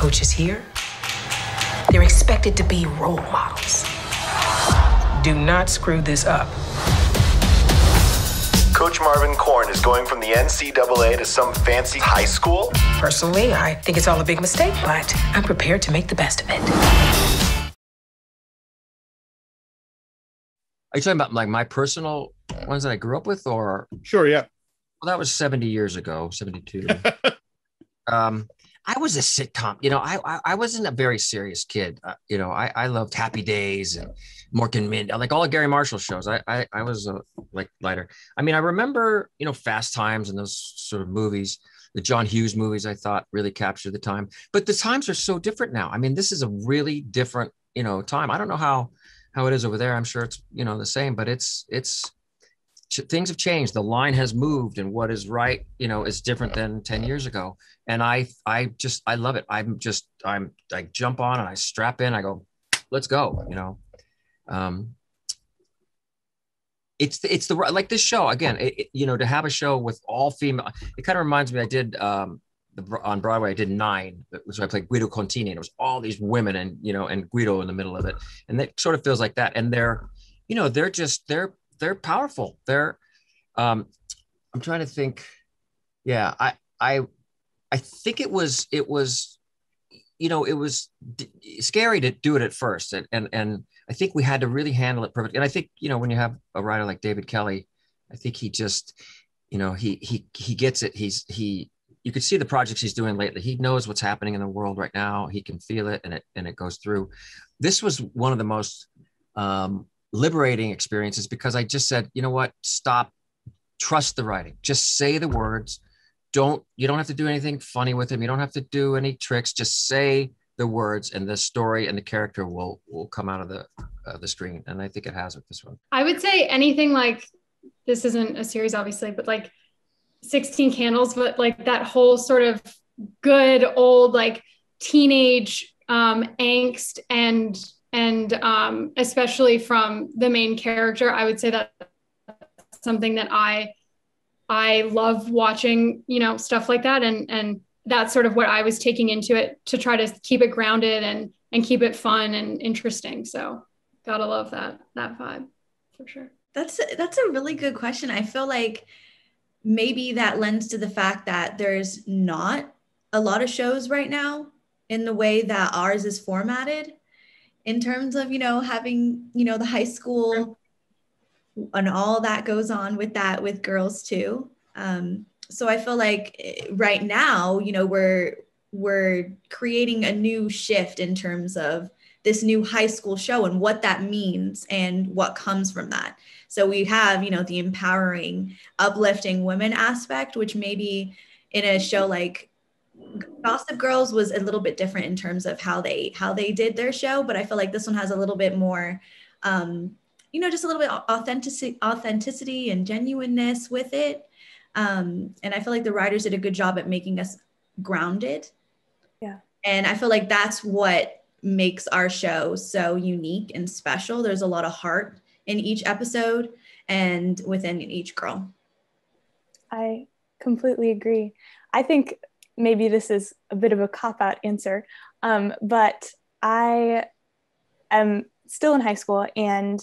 coaches here, they're expected to be role models. Do not screw this up. Coach Marvin Korn is going from the NCAA to some fancy high school? Personally, I think it's all a big mistake, but I'm prepared to make the best of it. Are you talking about like my personal ones that I grew up with, or? Sure, yeah. Well, that was 70 years ago, 72. I was a sitcom, I wasn't a very serious kid. I loved Happy Days and Mork and Mindy, like all of Gary Marshall shows. I was like lighter. I mean, I remember, Fast Times and those sort of movies, the John Hughes movies, I thought really captured the time, but the times are so different now. I mean, this is a really different, time. I don't know how it is over there. I'm sure it's, the same, but it's things have changed. The line has moved, and what is right, is different than 10 years ago. And I love it. I jump on and I strap in, I go, let's go, it's the like this show again, to have a show with all female, it kind of reminds me, I did, on Broadway, I did 9, so I played Guido Contini, and it was all these women and, and Guido in the middle of it. And it sort of feels like that. And they're powerful. I'm trying to think. Yeah. I think it was scary to do it at first. And I think we had to really handle it perfect. And I think, when you have a writer like David Kelly, I think he just, he gets it. You could see the projects he's doing lately. He knows what's happening in the world right now. He can feel it, and it goes through. This was one of the most liberating experiences, because I just said, you know what, stop, trust the writing, just say the words. You don't have to do anything funny with them. You don't have to do any tricks. Just say the words, and the story and the character will come out of the screen. And I think it has with this one. I would say anything like, this isn't a series obviously, but like 16 Candles, but like that whole sort of good old like teenage angst and especially from the main character, I would say that something that I love watching, stuff like that. And that's sort of what I was taking into it, to try to keep it grounded and keep it fun and interesting. So gotta love that vibe for sure. That's a really good question. I feel like maybe that lends to the fact that there's not a lot of shows right now in the way that ours is formatted, in terms of, having, the high school and all that goes on with that, with girls too. So I feel like right now, we're creating a new shift in terms of this new high school show and what that means and what comes from that. So we have, the empowering, uplifting women aspect, which maybe in a show like Gossip Girls was a little bit different in terms of how they did their show. But I feel like this one has a little bit more, just a little bit authenticity and genuineness with it. And I feel like the writers did a good job at making us grounded. Yeah. And I feel like that's what makes our show so unique and special. There's a lot of heart in each episode and within each girl. I completely agree. I think maybe this is a bit of a cop-out answer, but I am still in high school and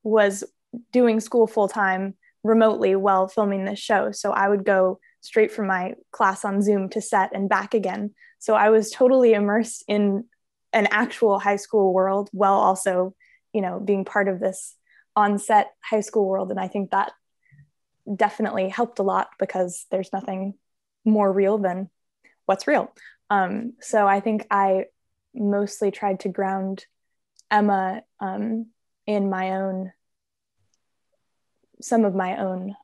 was doing school full-time remotely while filming this show. So I would go straight from my class on Zoom to set and back again. So I was totally immersed in an actual high school world while also, being part of this on-set high school world. And I think that definitely helped a lot, because there's nothing more real than what's real. So I think I mostly tried to ground Emma in some of my own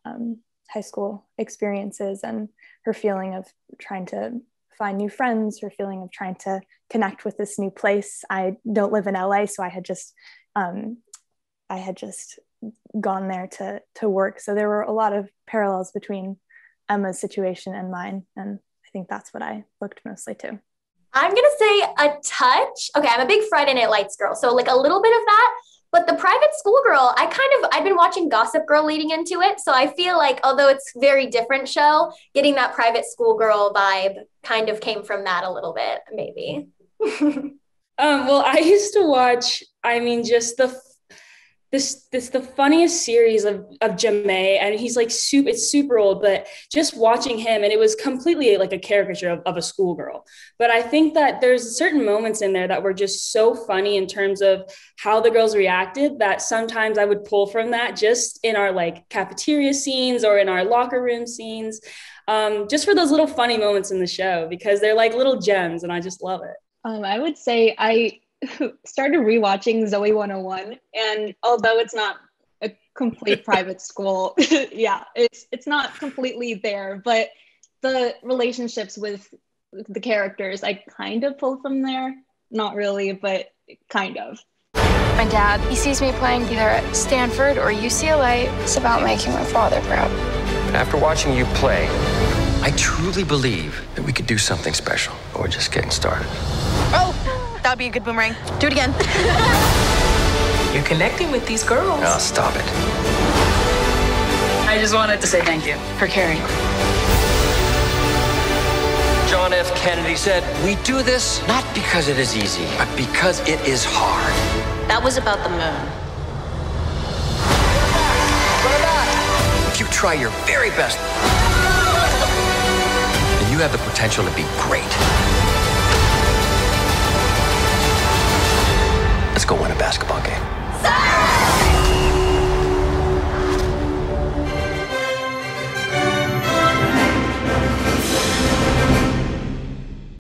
high school experiences, and her feeling of trying to find new friends, her feeling of trying to connect with this new place. I don't live in LA, so I had just gone there to work. So there were a lot of parallels between Emma's situation and mine. And I think that's what I looked mostly to. I'm going to say a touch. Okay, I'm a big Friday Night Lights girl. So like a little bit of that, But the private schoolgirl, I've been watching Gossip Girl leading into it. So I feel like, although it's a very different show, getting that private schoolgirl vibe kind of came from that a little bit, maybe. Well, I used to watch, just the funniest series of Jamie, and he's like it's super old, but just watching him, and it was completely like a caricature of a schoolgirl. But I think that there's certain moments in there that were just so funny in terms of how the girls reacted, that sometimes I would pull from that just in our like cafeteria scenes or in our locker room scenes, just for those little funny moments in the show, because they're like little gems and I just love it. I would say I started rewatching Zoe 101, and although it's not a complete private school, yeah, it's not completely there, but the relationships with the characters I kind of pull from there. Not really, but kind of. My dad, he sees me playing either at Stanford or UCLA. It's about making my father proud. After watching you play, I truly believe that we could do something special, but we're just getting started. Oh, that'd be a good boomerang. Do it again. You're connecting with these girls. Oh, stop it. I just wanted to say thank you for caring. John F. Kennedy said, we do this not because it is easy, but because it is hard. That was about the moon. If you try your very best, then you have the potential to be great. Let's go win a basketball game.